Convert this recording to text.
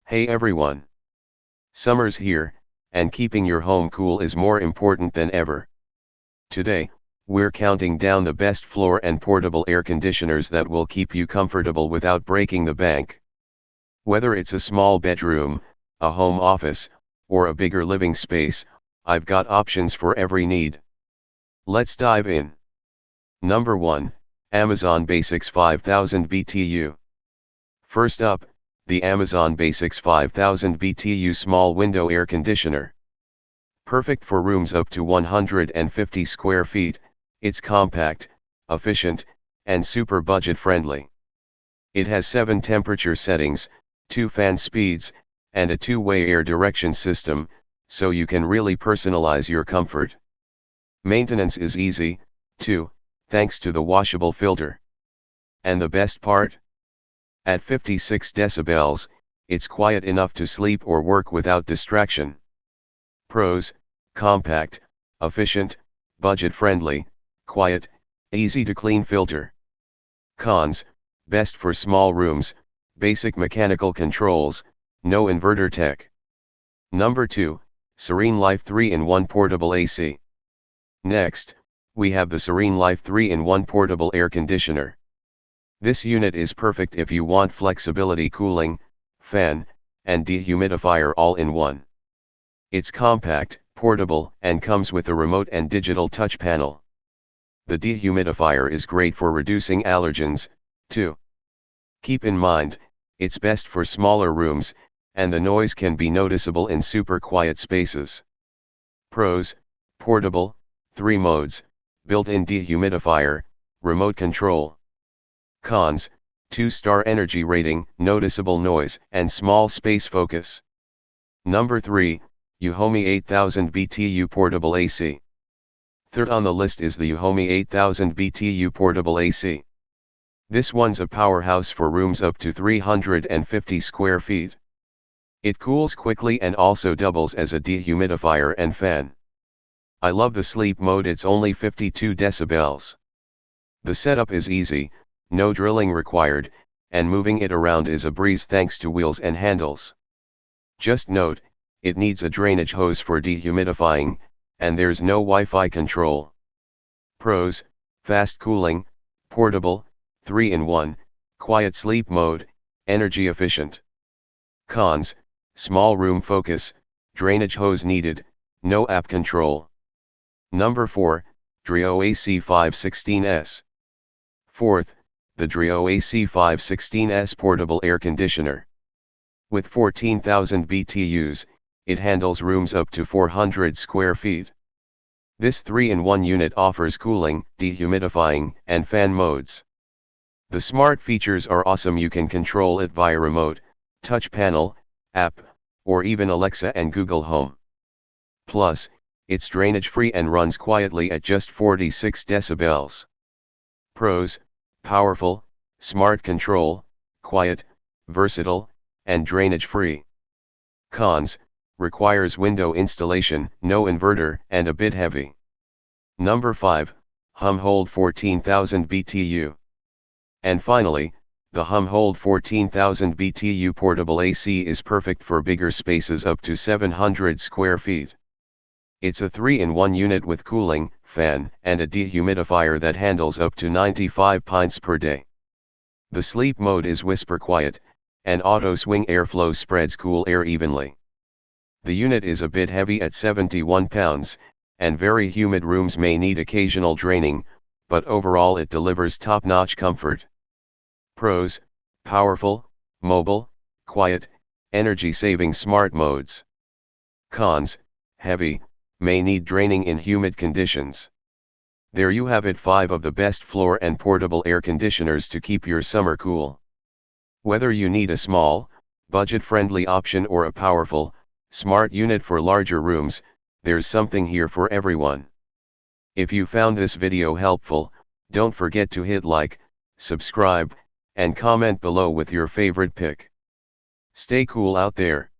Hey everyone! Summer's here, and keeping your home cool is more important than ever. Today, we're counting down the best floor and portable air conditioners that will keep you comfortable without breaking the bank. Whether it's a small bedroom, a home office, or a bigger living space, I've got options for every need. Let's dive in. Number 1, Amazon Basics 5000 BTU. First up, the Amazon Basics 5000 BTU Small Window Air Conditioner. Perfect for rooms up to 150 square feet, it's compact, efficient, and super budget friendly. It has 7 temperature settings, 2 fan speeds, and a 2-way air direction system, so you can really personalize your comfort. Maintenance is easy, too, thanks to the washable filter. And the best part? At 56 decibels, it's quiet enough to sleep or work without distraction. Pros: compact, efficient, budget-friendly, quiet, easy to clean filter. Cons: best for small rooms, basic mechanical controls, no inverter tech. Number 2, Serene Life 3-in-1 Portable AC. Next, we have the Serene Life 3-in-1 Portable Air Conditioner. This unit is perfect if you want flexibility cooling, fan, and dehumidifier all in one. It's compact, portable, and comes with a remote and digital touch panel. The dehumidifier is great for reducing allergens, too. Keep in mind, it's best for smaller rooms, and the noise can be noticeable in super quiet spaces. Pros: portable, 3 modes, built-in dehumidifier, remote control. Cons: 2-star energy rating, noticeable noise, and small space focus. Number 3, Yuhomi 8000 BTU Portable AC. Third on the list is the Yuhomi 8000 BTU Portable AC. This one's a powerhouse for rooms up to 350 square feet. It cools quickly and also doubles as a dehumidifier and fan. I love the sleep mode, it's only 52 decibels. The setup is easy, no drilling required, and moving it around is a breeze thanks to wheels and handles. Just note, it needs a drainage hose for dehumidifying, and there's no Wi-Fi control. Pros: fast cooling, portable, 3-in-1, quiet sleep mode, energy efficient. Cons: small room focus, drainage hose needed, no app control. Number 4, Drio AC 516S. Fourth, the Drio AC 516S Portable Air Conditioner. With 14,000 BTUs, it handles rooms up to 400 square feet. This 3-in-1 unit offers cooling, dehumidifying, and fan modes. The smart features are awesome, you can control it via remote, touch panel, app, or even Alexa and Google Home. Plus, it's drainage-free and runs quietly at just 46 decibels. Pros: powerful, smart control, quiet, versatile, and drainage-free. Cons: requires window installation, no inverter, and a bit heavy. Number 5, Humhold 14,000 BTU. And finally, the Humhold 14,000 BTU Portable AC is perfect for bigger spaces up to 700 square feet. It's a 3-in-1 unit with cooling, fan, and a dehumidifier that handles up to 95 pints per day. The sleep mode is whisper quiet, and auto swing airflow spreads cool air evenly. The unit is a bit heavy at 71 pounds, and very humid rooms may need occasional draining, but overall it delivers top-notch comfort. Pros: powerful, mobile, quiet, energy-saving smart modes. Cons: heavy, may need draining in humid conditions. There you have it, 5 of the best floor and portable air conditioners to keep your summer cool. Whether you need a small, budget-friendly option or a powerful, smart unit for larger rooms, there's something here for everyone. If you found this video helpful, don't forget to hit like, subscribe, and comment below with your favorite pick. Stay cool out there.